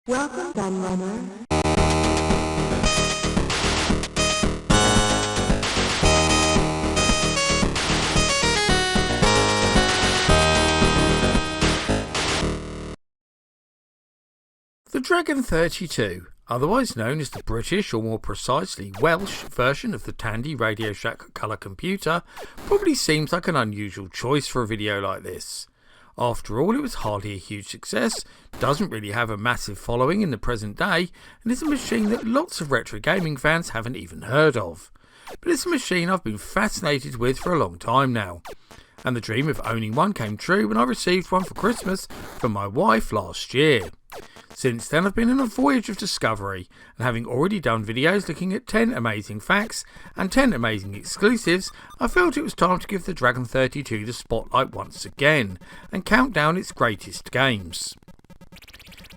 Welcome, Gunrunner. The Dragon 32, otherwise known as the British or more precisely Welsh version of the Tandy Radio Shack colour computer, probably seems like an unusual choice for a video like this. After all, it was hardly a huge success, doesn't really have a massive following in the present day, and is a machine that lots of retro gaming fans haven't even heard of. But it's a machine I've been fascinated with for a long time now. And the dream of owning one came true when I received one for Christmas from my wife last year. Since then I've been on a voyage of discovery, and having already done videos looking at 10 amazing facts and 10 amazing exclusives, I felt it was time to give the Dragon 32 the spotlight once again, and count down its greatest games.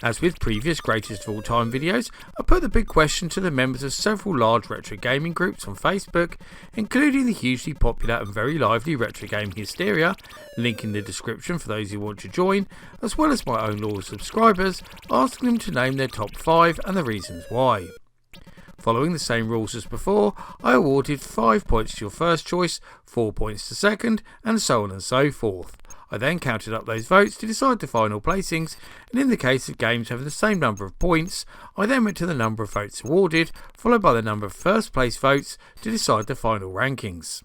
As with previous greatest of all time videos, I put the big question to the members of several large retro gaming groups on Facebook, including the hugely popular and very lively Retro Gaming Hysteria, link in the description for those who want to join, as well as my own loyal subscribers, asking them to name their top 5 and the reasons why. Following the same rules as before, I awarded 5 points to your first choice, 4 points to second, and so on and so forth. I then counted up those votes to decide the final placings, and in the case of games having the same number of points, I then went to the number of votes awarded, followed by the number of first place votes to decide the final rankings.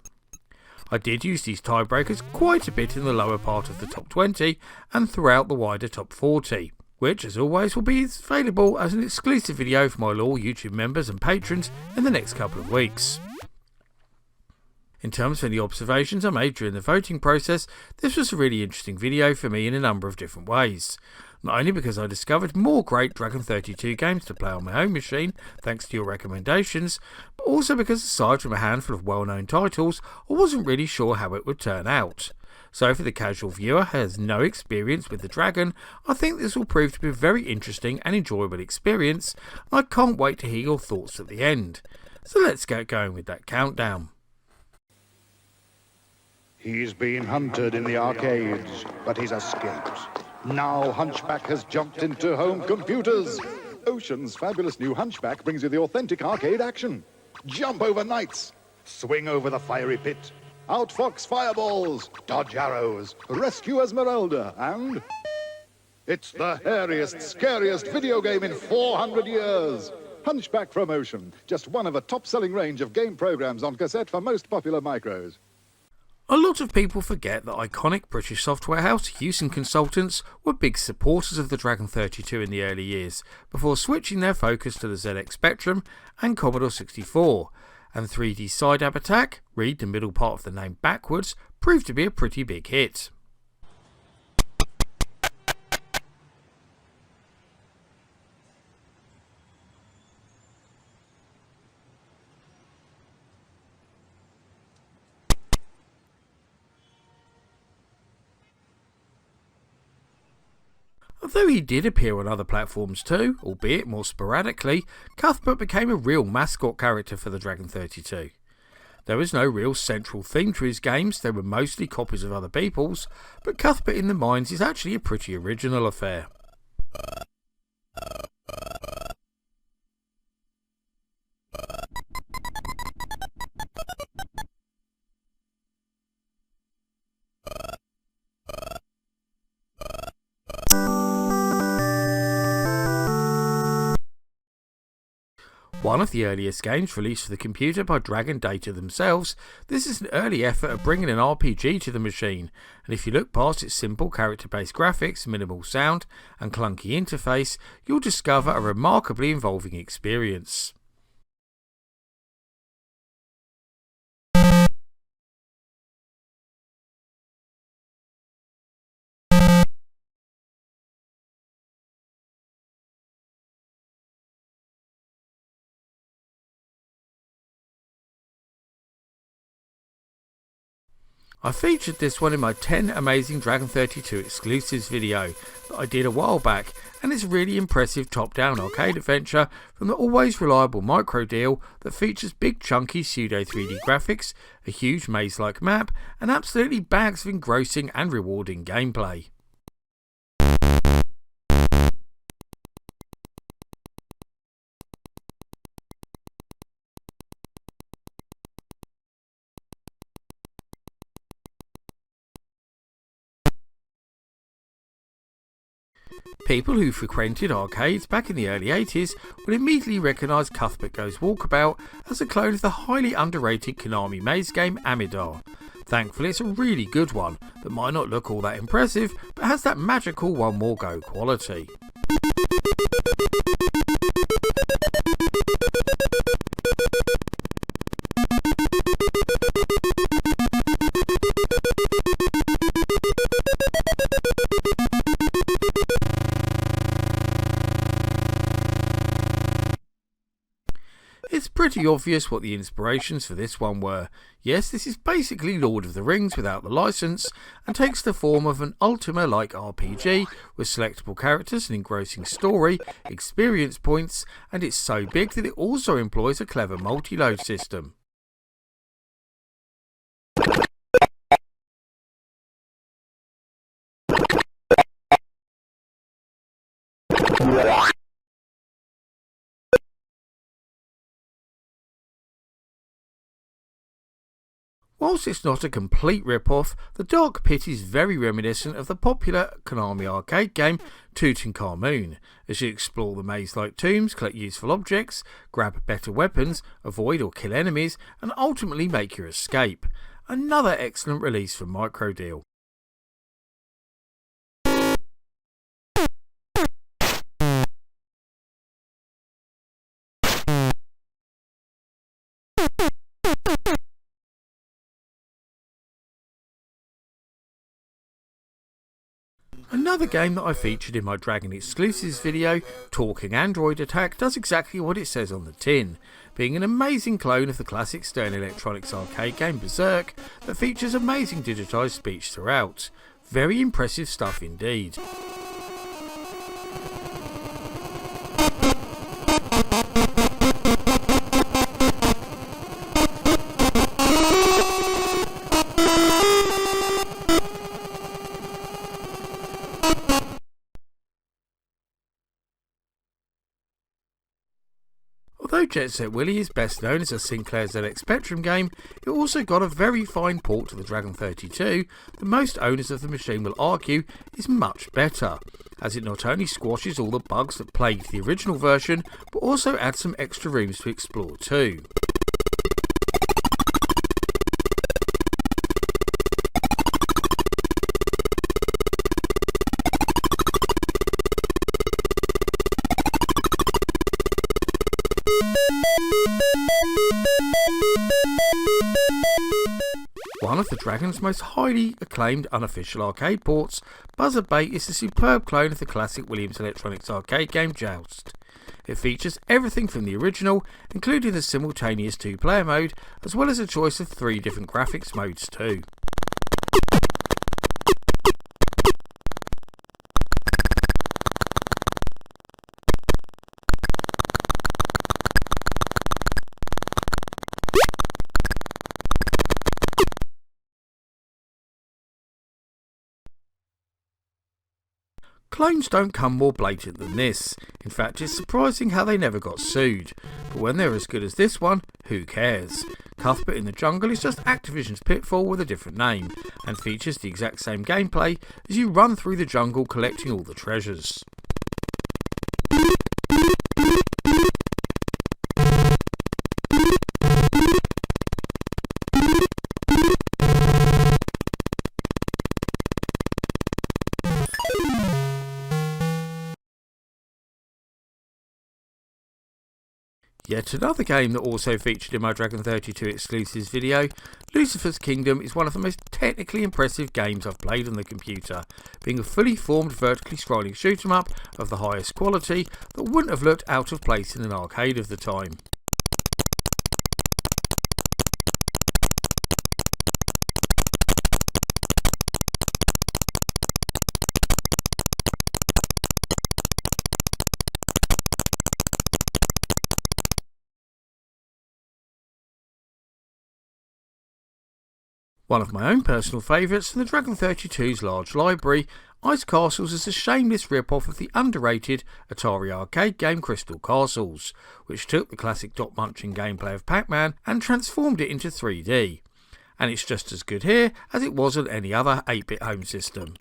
I did use these tiebreakers quite a bit in the lower part of the top 20 and throughout the wider top 40, which as always will be available as an exclusive video for my loyal YouTube members and patrons in the next couple of weeks. In terms of any observations I made during the voting process, this was a really interesting video for me in a number of different ways. Not only because I discovered more great Dragon 32 games to play on my own machine, thanks to your recommendations, but also because aside from a handful of well-known titles, I wasn't really sure how it would turn out. So for the casual viewer who has no experience with the Dragon, I think this will prove to be a very interesting and enjoyable experience, and I can't wait to hear your thoughts at the end. So let's get going with that countdown. He's been hunted in the arcades, but he's escaped. Now Hunchback has jumped into home computers. Ocean's fabulous new Hunchback brings you the authentic arcade action. Jump over knights, swing over the fiery pit, outfox fireballs, dodge arrows, rescue Esmeralda, and... it's the hairiest, scariest video game in 400 years. Hunchback from Ocean, just one of a top-selling range of game programs on cassette for most popular micros. A lot of people forget that iconic British software house Hewson Consultants were big supporters of the Dragon 32 in the early years, before switching their focus to the ZX Spectrum and Commodore 64, and 3D Side-Ab Attack, read the middle part of the name backwards, proved to be a pretty big hit. Although he did appear on other platforms too, albeit more sporadically, Cuthbert became a real mascot character for the Dragon 32. There was no real central theme to his games, they were mostly copies of other people's, but Cuthbert in the Mines is actually a pretty original affair. One of the earliest games released for the computer by Dragon Data themselves, this is an early effort at bringing an RPG to the machine, and if you look past its simple character-based graphics, minimal sound and clunky interface, you'll discover a remarkably involving experience. I featured this one in my 10 Amazing Dragon 32 exclusives video that I did a while back, and it's a really impressive top-down arcade adventure from the always reliable Micro Deal that features big chunky pseudo 3D graphics, a huge maze-like map, and absolutely bags of engrossing and rewarding gameplay. People who frequented arcades back in the early 80s will immediately recognise Cuthbert Goes Walkabout as a clone of the highly underrated Konami maze game Amidar. Thankfully it's a really good one that might not look all that impressive but has that magical one more go quality. It's pretty obvious what the inspirations for this one were. Yes, this is basically Lord of the Rings without the license, and takes the form of an Ultima-like RPG with selectable characters, an engrossing story, experience points, and it's so big that it also employs a clever multi-load system. Whilst it's not a complete rip-off, the Dark Pit is very reminiscent of the popular Konami arcade game Tutankhamun, as you explore the maze-like tombs, collect useful objects, grab better weapons, avoid or kill enemies, and ultimately make your escape. Another excellent release from Microdeal. Another game that I featured in my Dragon Exclusives video, Talking Android Attack, does exactly what it says on the tin, being an amazing clone of the classic Stern Electronics arcade game Berserk that features amazing digitised speech throughout. Very impressive stuff indeed. Although Jet Set Willy is best known as a Sinclair ZX Spectrum game, it also got a very fine port to the Dragon 32 that most owners of the machine will argue is much better, as it not only squashes all the bugs that plagued the original version, but also adds some extra rooms to explore too. One of the Dragon's most highly acclaimed unofficial arcade ports, Buzzer Bait is a superb clone of the classic Williams Electronics arcade game Joust. It features everything from the original, including the simultaneous 2-player mode, as well as a choice of 3 different graphics modes too. Clones don't come more blatant than this. In fact, it's surprising how they never got sued. But when they're as good as this one, who cares? Cuthbert in the Jungle is just Activision's Pitfall with a different name, and features the exact same gameplay as you run through the jungle collecting all the treasures. Yet another game that also featured in my Dragon 32 Exclusives video, Lucifer's Kingdom is one of the most technically impressive games I've played on the computer, being a fully formed vertically scrolling shoot 'em up of the highest quality that wouldn't have looked out of place in an arcade of the time. One of my own personal favourites from the Dragon 32's large library, Ice Castles is a shameless rip-off of the underrated Atari arcade game Crystal Castles, which took the classic dot-munching gameplay of Pac-Man and transformed it into 3D. And it's just as good here as it was on any other 8-bit home system.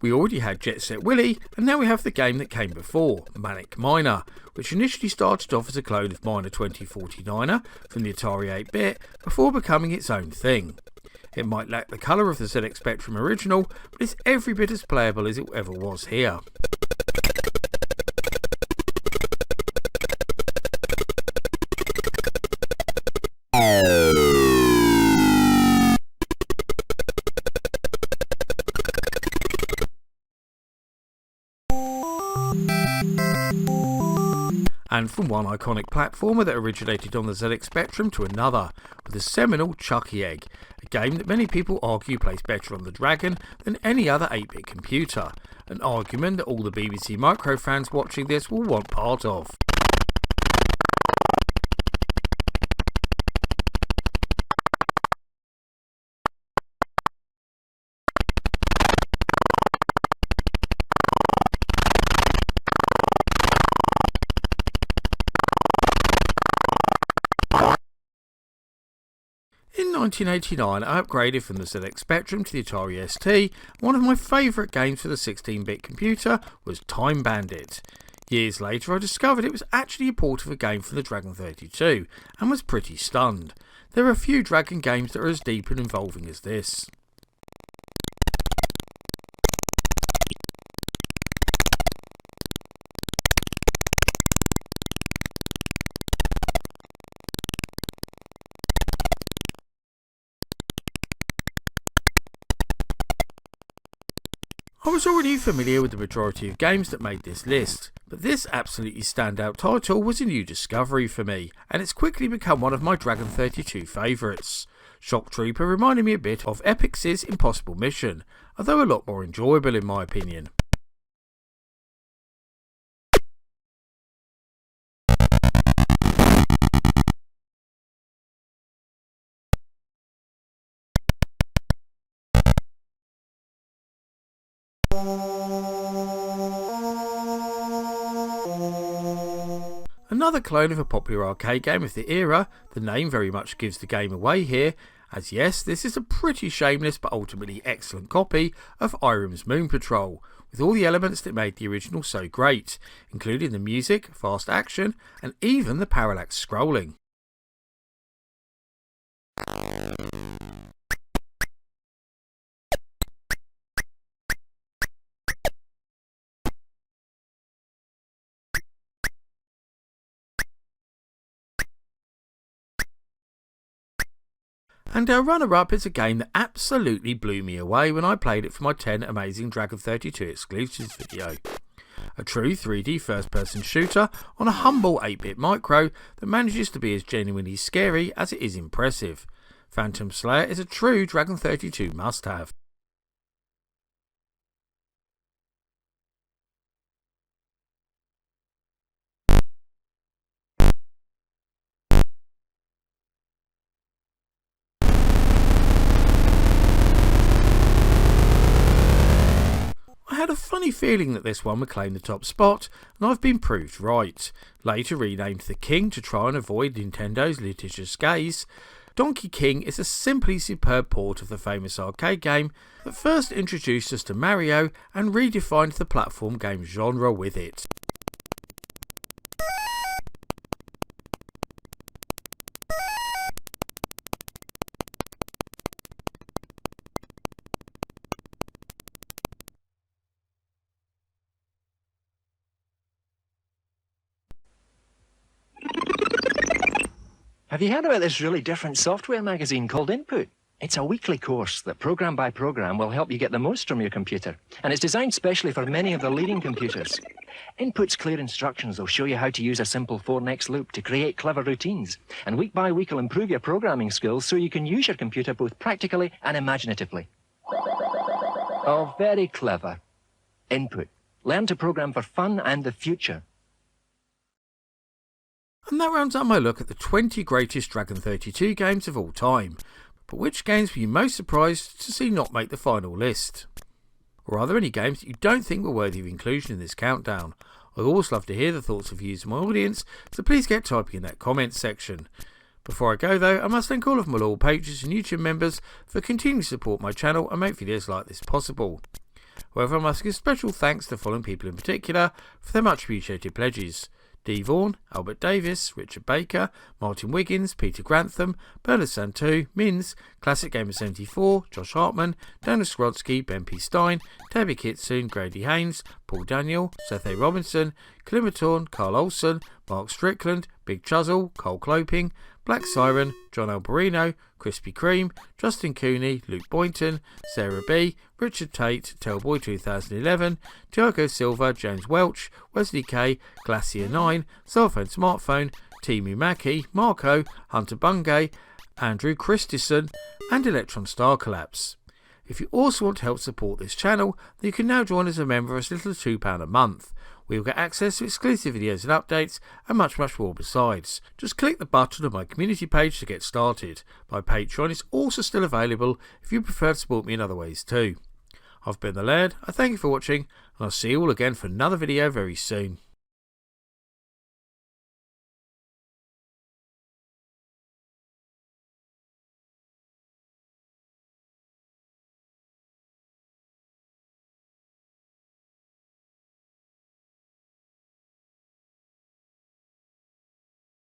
We already had Jet Set Willy, and now we have the game that came before, Manic Miner, which initially started off as a clone of Miner 2049er from the Atari 8-bit before becoming its own thing. It might lack the colour of the ZX Spectrum original, but it's every bit as playable as it ever was here. And from one iconic platformer that originated on the ZX Spectrum to another, with the seminal Chuckie Egg, a game that many people argue plays better on the Dragon than any other 8-bit computer, an argument that all the BBC Micro fans watching this will want part of. In 1989 I upgraded from the ZX Spectrum to the Atari ST. One of my favourite games for the 16-bit computer was Time Bandit. Years later I discovered it was actually a port of a game from the Dragon 32 and was pretty stunned. There are a few Dragon games that are as deep and involving as this. I was already familiar with the majority of games that made this list, but this absolutely standout title was a new discovery for me, and it's quickly become one of my Dragon 32 favourites. Shock Trooper reminded me a bit of Epyx's Impossible Mission, although a lot more enjoyable in my opinion. Another clone of a popular arcade game of the era, the name very much gives the game away here, as yes, this is a pretty shameless but ultimately excellent copy of Irem's Moon Patrol, with all the elements that made the original so great, including the music, fast action, and even the parallax scrolling. And our runner-up is a game that absolutely blew me away when I played it for my 10 Amazing Dragon 32 exclusives video. A true 3D first-person shooter on a humble 8-bit micro that manages to be as genuinely scary as it is impressive. Phantom Slayer is a true Dragon 32 must-have. I had a funny feeling that this one would claim the top spot, and I've been proved right. Later renamed The King to try and avoid Nintendo's litigious gaze, Donkey King is a simply superb port of the famous arcade game that first introduced us to Mario and redefined the platform game genre with it. Have you heard about this really different software magazine called Input? It's a weekly course that program by program will help you get the most from your computer, and it's designed specially for many of the leading computers. Input's clear instructions will show you how to use a simple 4-next loop to create clever routines, and week by week will improve your programming skills so you can use your computer both practically and imaginatively. Oh, very clever. Input. Learn to program for fun and the future. And that rounds up my look at the 20 greatest Dragon 32 games of all time. But which games were you most surprised to see not make the final list? Or are there any games that you don't think were worthy of inclusion in this countdown? I always love to hear the thoughts of you as my audience, so please get typing in that comments section. Before I go though, I must thank all of my loyal patrons and YouTube members for continuing to support my channel and make videos like this possible. However, I must give special thanks to the following people in particular for their much appreciated pledges: Dee Vaughan, Albert Davis, Richard Baker, Martin Wiggins, Peter Grantham, Bernard Santu, Mins, Classic Gamer 74, Josh Hartman, Dana Skrodsky, Ben P. Stein, Tabby Kitsune, Grady Haynes, Paul Daniel, Seth A. Robinson, Climatorn, Carl Olsen, Mark Strickland, Big Chuzzle, Cole Cloping, Black Siren, John Alberino, Krispy Kreme, Justin Cooney, Luke Boynton, Sarah B, Richard Tate, Tellboy 2011, Tiago Silva, James Welch, Wesley K, Glacier 9, Cellphone Smartphone, Timu Maki, Marco, Hunter Bungay, Andrew Christison, and Electron Star Collapse. If you also want to help support this channel, then you can now join as a member for as little as £2 a month. We will get access to exclusive videos and updates, and much more besides. Just click the button on my community page to get started. My Patreon is also still available if you prefer to support me in other ways too. I've been the Laird, I thank you for watching, and I'll see you all again for another video very soon.